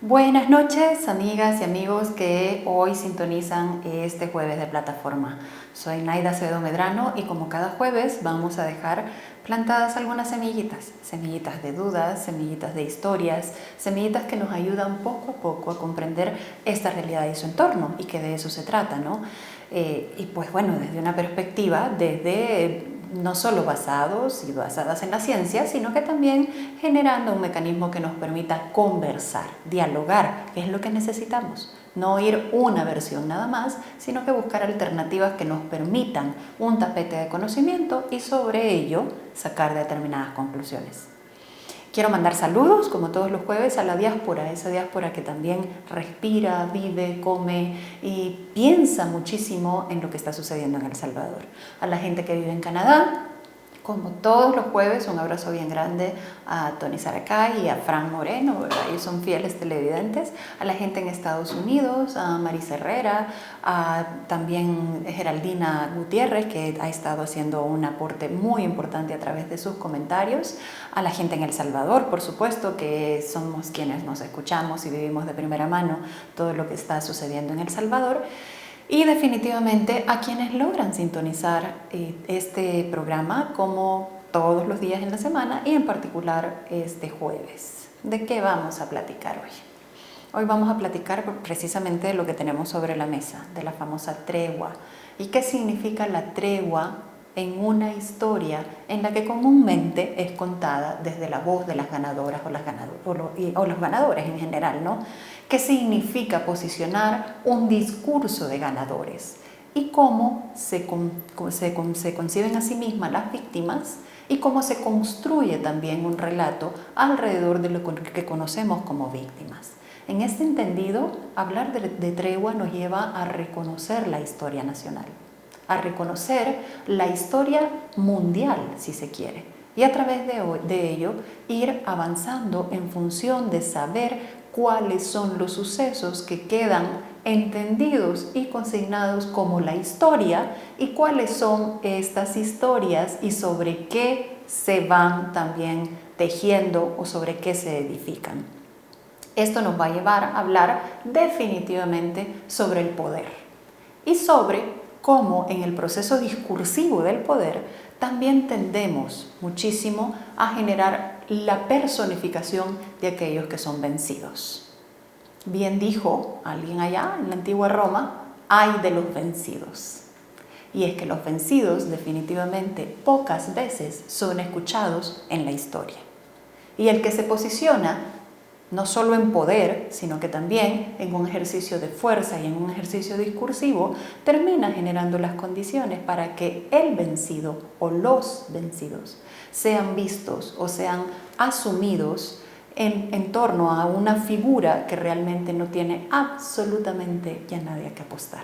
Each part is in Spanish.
Buenas noches, amigas y amigos que hoy sintonizan este jueves de plataforma. Soy Naida Acevedo Medrano y como cada jueves vamos a dejar plantadas algunas semillitas, semillitas de dudas, semillitas de historias, semillitas que nos ayudan poco a poco a comprender esta realidad y su entorno, y que de eso se trata, ¿no? Y pues bueno, desde una perspectiva, no solo basadas en la ciencia, sino que también generando un mecanismo que nos permita conversar, dialogar, que es lo que necesitamos. No oír una versión nada más, sino que buscar alternativas que nos permitan un tapete de conocimiento y sobre ello sacar determinadas conclusiones. Quiero mandar saludos, como todos los jueves, a la diáspora, esa diáspora que también respira, vive, come y piensa muchísimo en lo que está sucediendo en El Salvador. A la gente que vive en Canadá, como todos los jueves, un abrazo bien grande a Tony Saracay y a Fran Moreno, ¿verdad? Ellos son fieles televidentes. A la gente en Estados Unidos, a Marisa Herrera, a también Geraldina Gutiérrez, que ha estado haciendo un aporte muy importante a través de sus comentarios. A la gente en El Salvador, por supuesto, que somos quienes nos escuchamos y vivimos de primera mano todo lo que está sucediendo en El Salvador. Y definitivamente a quienes logran sintonizar este programa como todos los días en la semana y en particular este jueves. ¿De qué vamos a platicar hoy? Hoy vamos a platicar precisamente de lo que tenemos sobre la mesa, de la famosa tregua. ¿Y qué significa la tregua en una historia en la que comúnmente es contada desde la voz de las ganadoras o los ganadores en general, ¿no? ¿Qué significa posicionar un discurso de ganadores? Y cómo se conciben a sí mismas las víctimas y cómo se construye también un relato alrededor de lo que conocemos como víctimas. En este entendido, hablar de tregua nos lleva a reconocer la historia nacional, a reconocer la historia mundial, si se quiere, y a través de ello ir avanzando en función de saber cuáles son los sucesos que quedan entendidos y consignados como la historia y cuáles son estas historias y sobre qué se van también tejiendo o sobre qué se edifican. Esto nos va a llevar a hablar definitivamente sobre el poder y sobre cómo en el proceso discursivo del poder también tendemos muchísimo a generar la personificación de aquellos que son vencidos. Bien dijo alguien allá en la antigua Roma, ay de los vencidos. Y es que los vencidos definitivamente pocas veces son escuchados en la historia. Y el que se posiciona no solo en poder, sino que también en un ejercicio de fuerza y en un ejercicio discursivo, termina generando las condiciones para que el vencido o los vencidos sean vistos o sean asumidos en torno a una figura que realmente no tiene absolutamente ya nadie que apostar.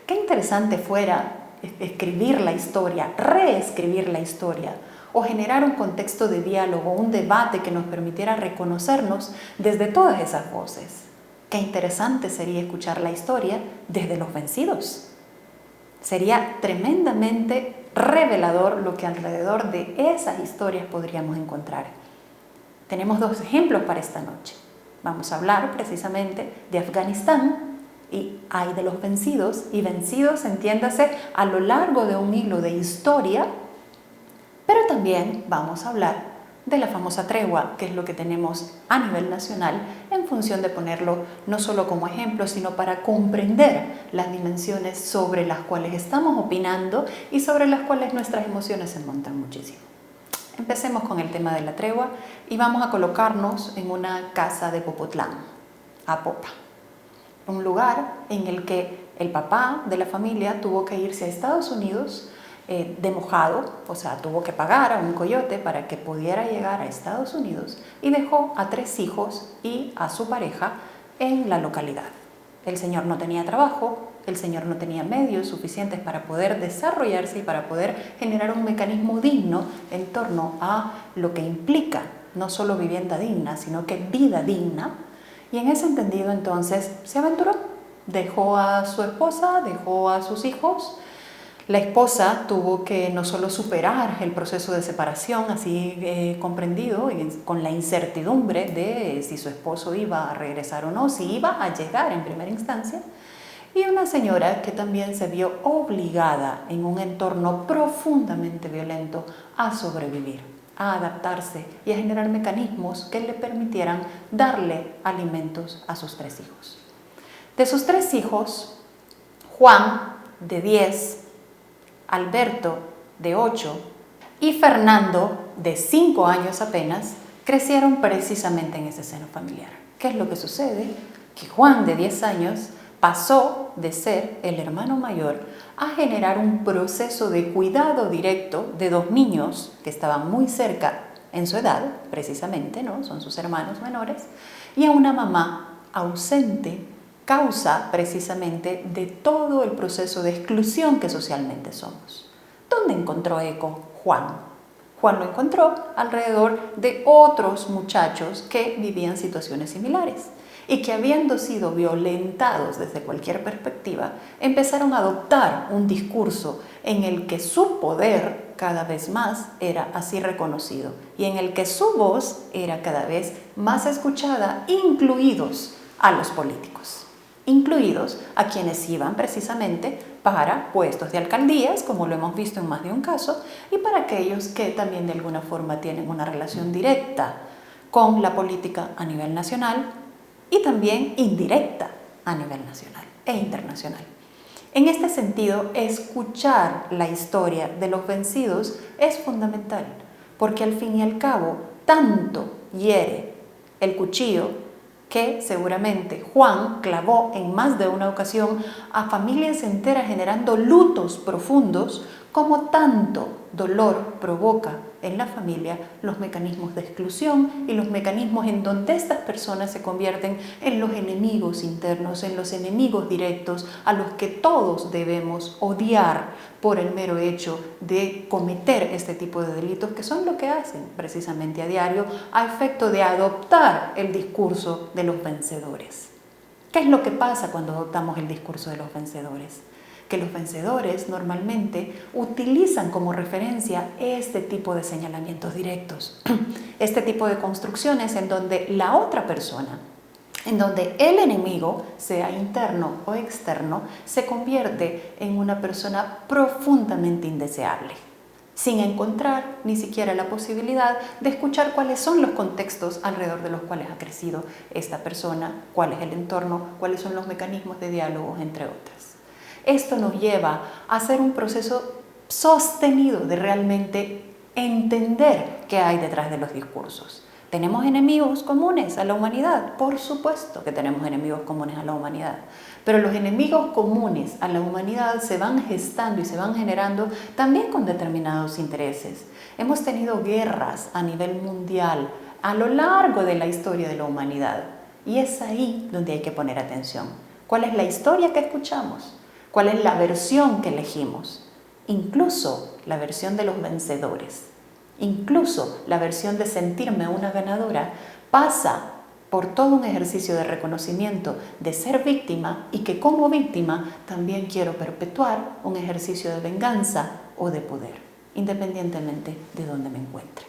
Qué interesante fuera escribir la historia, reescribir la historia, o generar un contexto de diálogo, un debate que nos permitiera reconocernos desde todas esas voces. Qué interesante sería escuchar la historia desde los vencidos. Sería tremendamente revelador lo que alrededor de esas historias podríamos encontrar. Tenemos dos ejemplos para esta noche. Vamos a hablar precisamente de Afganistán y hay de los vencidos, y vencidos entiéndase a lo largo de un hilo de historia. Pero también vamos a hablar de la famosa tregua, que es lo que tenemos a nivel nacional, en función de ponerlo no solo como ejemplo, sino para comprender las dimensiones sobre las cuales estamos opinando y sobre las cuales nuestras emociones se montan muchísimo. Empecemos con el tema de la tregua y vamos a colocarnos en una casa de Popotlán, Apopa, un lugar en el que el papá de la familia tuvo que irse a Estados Unidos de mojado, o sea, tuvo que pagar a un coyote para que pudiera llegar a Estados Unidos, y dejó a 3 hijos y a su pareja en la localidad. El señor no tenía trabajo, el señor no tenía medios suficientes para poder desarrollarse y para poder generar un mecanismo digno en torno a lo que implica no solo vivienda digna, sino que vida digna, y en ese entendido entonces se aventuró, dejó a su esposa, dejó a sus hijos, La esposa tuvo que no solo superar el proceso de separación, así comprendido, con la incertidumbre de si su esposo iba a regresar o no, si iba a llegar en primera instancia, y una señora que también se vio obligada en un entorno profundamente violento a sobrevivir, a adaptarse y a generar mecanismos que le permitieran darle alimentos a sus 3 hijos. De sus 3 hijos, Juan, de 10, Alberto, de 8, y Fernando, de 5 años apenas, crecieron precisamente en ese seno familiar. ¿Qué es lo que sucede? Que Juan, de 10 años, pasó de ser el hermano mayor a generar un proceso de cuidado directo de 2 niños que estaban muy cerca en su edad, precisamente, ¿no? Son sus hermanos menores, y a una mamá ausente, causa precisamente de todo el proceso de exclusión que socialmente somos. ¿Dónde encontró eco Juan? Juan lo encontró alrededor de otros muchachos que vivían situaciones similares y que, habiendo sido violentados desde cualquier perspectiva, empezaron a adoptar un discurso en el que su poder cada vez más era así reconocido y en el que su voz era cada vez más escuchada, incluidos a los políticos, incluidos a quienes iban precisamente para puestos de alcaldías, como lo hemos visto en más de un caso, y para aquellos que también de alguna forma tienen una relación directa con la política a nivel nacional y también indirecta a nivel nacional e internacional. En este sentido, escuchar la historia de los vencidos es fundamental, porque al fin y al cabo, tanto hiere el cuchillo que seguramente Juan clavó en más de una ocasión a familias enteras, generando lutos profundos, como tanto dolor provoca en la familia los mecanismos de exclusión y los mecanismos en donde estas personas se convierten en los enemigos internos, en los enemigos directos a los que todos debemos odiar por el mero hecho de cometer este tipo de delitos, que son lo que hacen precisamente a diario a efecto de adoptar el discurso de los vencedores. ¿Qué es lo que pasa cuando adoptamos el discurso de los vencedores? Que los vencedores normalmente utilizan como referencia este tipo de señalamientos directos, este tipo de construcciones en donde la otra persona, en donde el enemigo, sea interno o externo, se convierte en una persona profundamente indeseable, sin encontrar ni siquiera la posibilidad de escuchar cuáles son los contextos alrededor de los cuales ha crecido esta persona, cuál es el entorno, cuáles son los mecanismos de diálogo, entre otras. Esto nos lleva a hacer un proceso sostenido de realmente entender qué hay detrás de los discursos. ¿Tenemos enemigos comunes a la humanidad? Por supuesto que tenemos enemigos comunes a la humanidad, pero los enemigos comunes a la humanidad se van gestando y se van generando también con determinados intereses. Hemos tenido guerras a nivel mundial a lo largo de la historia de la humanidad y es ahí donde hay que poner atención. ¿Cuál es la historia que escuchamos? ¿Cuál es la versión que elegimos? Incluso la versión de los vencedores. Incluso la versión de sentirme una ganadora pasa por todo un ejercicio de reconocimiento de ser víctima y que como víctima también quiero perpetuar un ejercicio de venganza o de poder, independientemente de dónde me encuentre.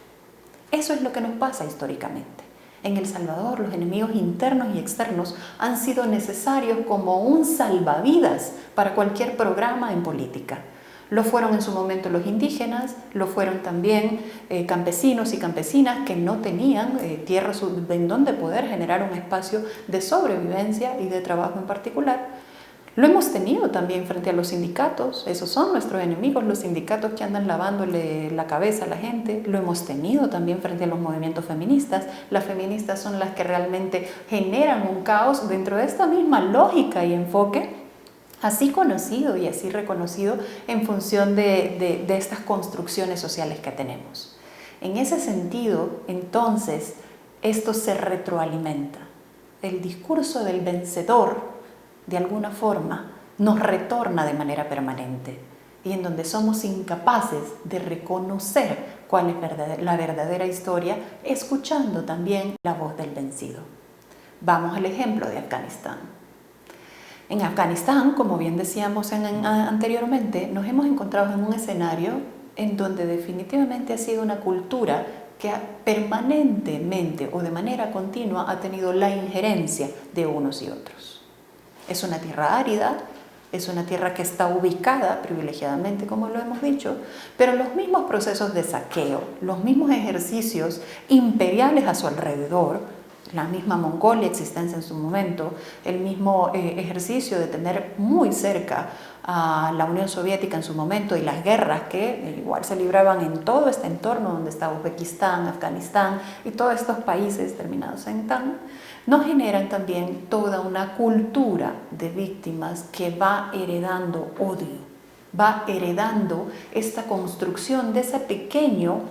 Eso es lo que nos pasa históricamente. En El Salvador, los enemigos internos y externos han sido necesarios como un salvavidas para cualquier programa en política. Lo fueron en su momento los indígenas, lo fueron también campesinos y campesinas que no tenían tierras en donde poder generar un espacio de sobrevivencia y de trabajo en particular. Lo hemos tenido también frente a los sindicatos, esos son nuestros enemigos, los sindicatos que andan lavándole la cabeza a la gente. Lo hemos tenido también frente a los movimientos feministas. Las feministas son las que realmente generan un caos dentro de esta misma lógica y enfoque, así conocido y así reconocido en función de estas construcciones sociales que tenemos. En ese sentido, entonces, esto se retroalimenta. El discurso del vencedor, de alguna forma, nos retorna de manera permanente y en donde somos incapaces de reconocer cuál es la verdadera historia, escuchando también la voz del vencido. Vamos al ejemplo de Afganistán. En Afganistán, como bien decíamos anteriormente, nos hemos encontrado en un escenario en donde definitivamente ha sido una cultura que permanentemente o de manera continua ha tenido la injerencia de unos y otros. Es una tierra árida, es una tierra que está ubicada privilegiadamente, como lo hemos dicho, pero los mismos procesos de saqueo, los mismos ejercicios imperiales a su alrededor, la misma Mongolia existencia en su momento, el mismo ejercicio de tener muy cerca a la Unión Soviética en su momento y las guerras que igual se libraban en todo este entorno donde está Uzbekistán, Afganistán y todos estos países terminados en tan, nos generan también toda una cultura de víctimas que va heredando odio, va heredando esta construcción de ese pequeño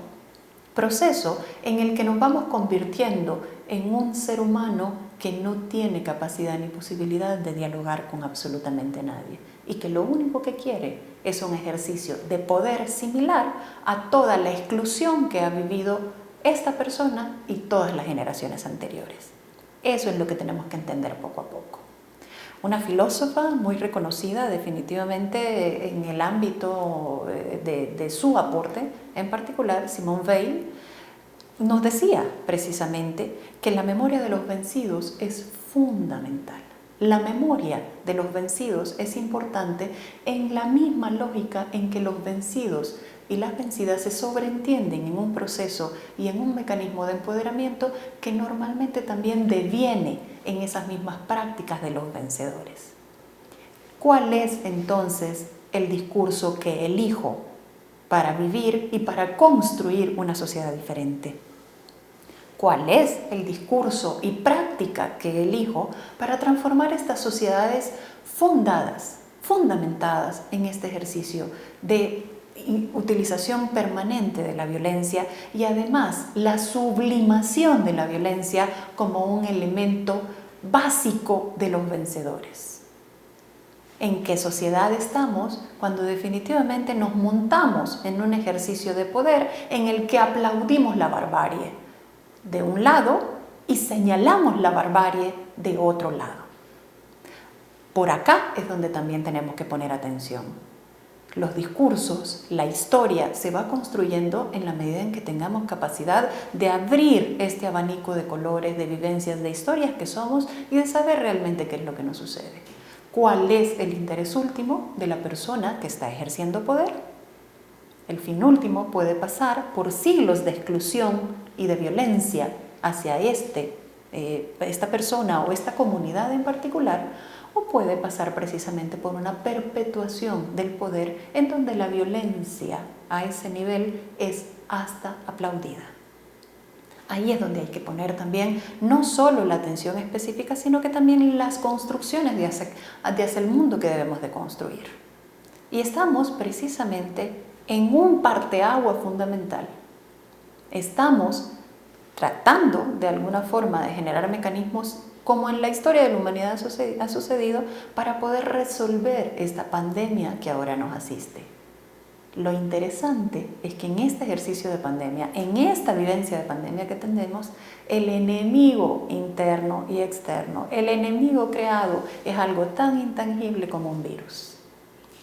proceso en el que nos vamos convirtiendo en un ser humano que no tiene capacidad ni posibilidad de dialogar con absolutamente nadie y que lo único que quiere es un ejercicio de poder similar a toda la exclusión que ha vivido esta persona y todas las generaciones anteriores. Eso es lo que tenemos que entender poco a poco. Una filósofa muy reconocida definitivamente en el ámbito de su aporte, en particular Simone Weil, nos decía precisamente que la memoria de los vencidos es fundamental. La memoria de los vencidos es importante en la misma lógica en que los vencidos y las vencidas se sobreentienden en un proceso y en un mecanismo de empoderamiento que normalmente también deviene en esas mismas prácticas de los vencedores. ¿Cuál es entonces el discurso que elijo para vivir y para construir una sociedad diferente? ¿Cuál es el discurso y práctica que elijo para transformar estas sociedades fundamentadas en este ejercicio de utilización permanente de la violencia y además la sublimación de la violencia como un elemento básico de los vencedores? ¿En qué sociedad estamos cuando definitivamente nos montamos en un ejercicio de poder en el que aplaudimos la barbarie de un lado y señalamos la barbarie de otro lado? Por acá es donde también tenemos que poner atención. Los discursos, la historia se va construyendo en la medida en que tengamos capacidad de abrir este abanico de colores, de vivencias, de historias que somos y de saber realmente qué es lo que nos sucede. ¿Cuál es el interés último de la persona que está ejerciendo poder? El fin último puede pasar por siglos de exclusión y de violencia hacia esta persona o esta comunidad en particular, o puede pasar precisamente por una perpetuación del poder en donde la violencia a ese nivel es hasta aplaudida. Ahí es donde hay que poner también no solo la atención específica, sino que también las construcciones de hacia el mundo que debemos de construir. Y estamos precisamente en un parteaguas fundamental. Estamos tratando de alguna forma de generar mecanismos como en la historia de la humanidad ha sucedido para poder resolver esta pandemia que ahora nos asiste. Lo interesante es que en este ejercicio de pandemia, en esta vivencia de pandemia que tenemos, el enemigo interno y externo, el enemigo creado es algo tan intangible como un virus.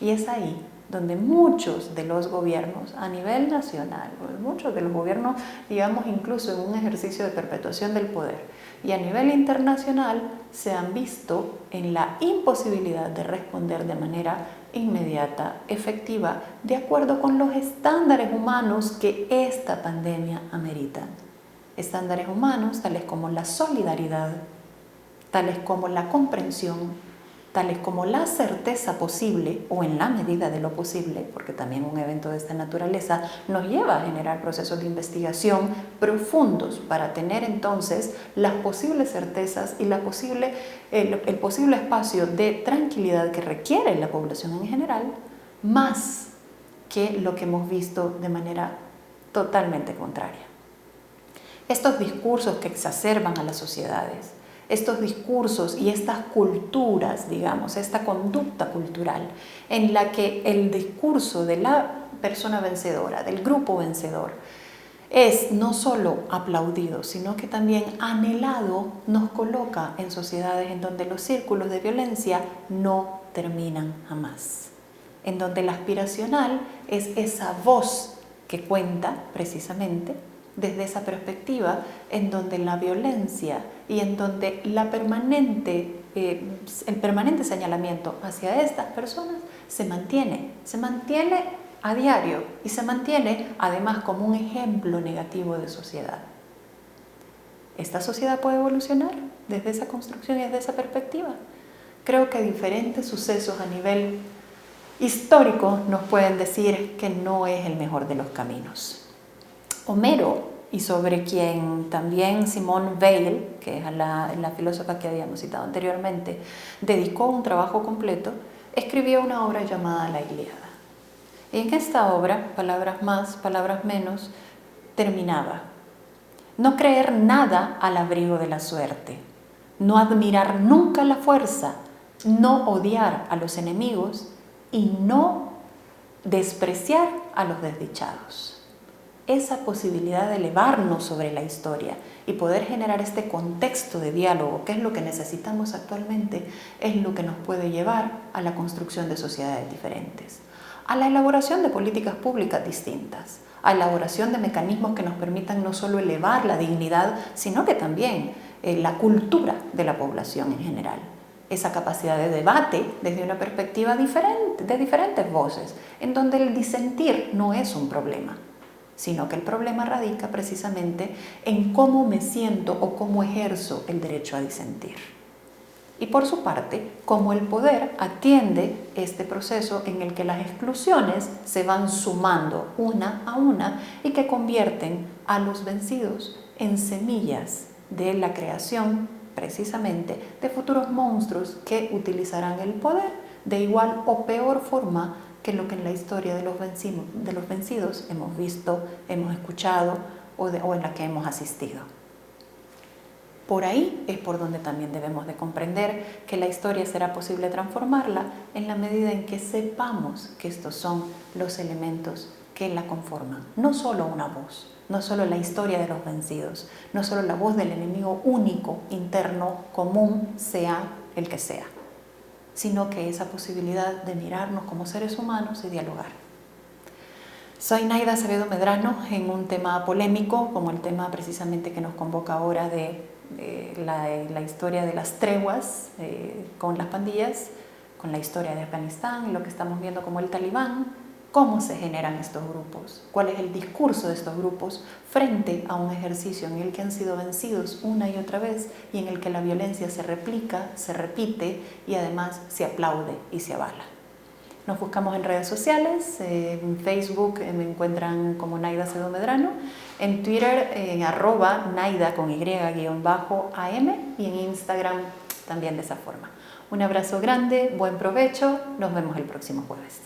Y es ahí donde muchos de los gobiernos a nivel nacional, muchos de los gobiernos, digamos, incluso en un ejercicio de perpetuación del poder, y a nivel internacional se han visto en la imposibilidad de responder de manera inmediata, efectiva, de acuerdo con los estándares humanos que esta pandemia amerita. Estándares humanos tales como la solidaridad, tales como la comprensión, tales como la certeza posible o en la medida de lo posible, porque también un evento de esta naturaleza nos lleva a generar procesos de investigación profundos para tener entonces las posibles certezas y el posible espacio de tranquilidad que requiere la población en general, más que lo que hemos visto de manera totalmente contraria. Estos discursos que exacerban a las sociedades, estos discursos y estas culturas, digamos, esta conducta cultural en la que el discurso de la persona vencedora, del grupo vencedor, es no solo aplaudido, sino que también anhelado, nos coloca en sociedades en donde los círculos de violencia no terminan jamás, en donde la aspiracional es esa voz que cuenta precisamente desde esa perspectiva, en donde la violencia y en donde el permanente señalamiento hacia estas personas se mantiene a diario y se mantiene además como un ejemplo negativo de sociedad. ¿Esta sociedad puede evolucionar desde esa construcción y desde esa perspectiva? Creo que diferentes sucesos a nivel histórico nos pueden decir que no es el mejor de los caminos. Homero, y sobre quien también Simone Weil, que es la filósofa que habíamos citado anteriormente, dedicó un trabajo completo, escribió una obra llamada La Ilíada. Y en esta obra, palabras más, palabras menos, terminaba: no creer nada al abrigo de la suerte, no admirar nunca la fuerza, no odiar a los enemigos y no despreciar a los desdichados. Esa posibilidad de elevarnos sobre la historia y poder generar este contexto de diálogo, que es lo que necesitamos actualmente, es lo que nos puede llevar a la construcción de sociedades diferentes, a la elaboración de políticas públicas distintas, a la elaboración de mecanismos que nos permitan no solo elevar la dignidad, sino que también la cultura de la población en general. Esa capacidad de debate desde una perspectiva diferente, de diferentes voces, en donde el disentir no es un problema, sino que el problema radica precisamente en cómo me siento o cómo ejerzo el derecho a disentir. Y por su parte, cómo el poder atiende este proceso en el que las exclusiones se van sumando una a una y que convierten a los vencidos en semillas de la creación precisamente de futuros monstruos que utilizarán el poder de igual o peor forma que lo que en la historia de los vencidos hemos visto, hemos escuchado o en la que hemos asistido. Por ahí es por donde también debemos de comprender que la historia será posible transformarla en la medida en que sepamos que estos son los elementos que la conforman. No solo una voz, no solo la historia de los vencidos, no solo la voz del enemigo único, interno, común, sea el que sea, sino que esa posibilidad de mirarnos como seres humanos y dialogar. Soy Naida Acevedo Medrano en un tema polémico como el tema precisamente que nos convoca ahora de la historia de las treguas con las pandillas, con la historia de Afganistán y lo que estamos viendo como el Talibán, cómo se generan estos grupos, cuál es el discurso de estos grupos frente a un ejercicio en el que han sido vencidos una y otra vez y en el que la violencia se replica, se repite y además se aplaude y se avala. Nos buscamos en redes sociales, en Facebook me encuentran como Naida Acevedo Medrano, en Twitter en @Naida con Y_AM y en Instagram también de esa forma. Un abrazo grande, buen provecho, nos vemos el próximo jueves.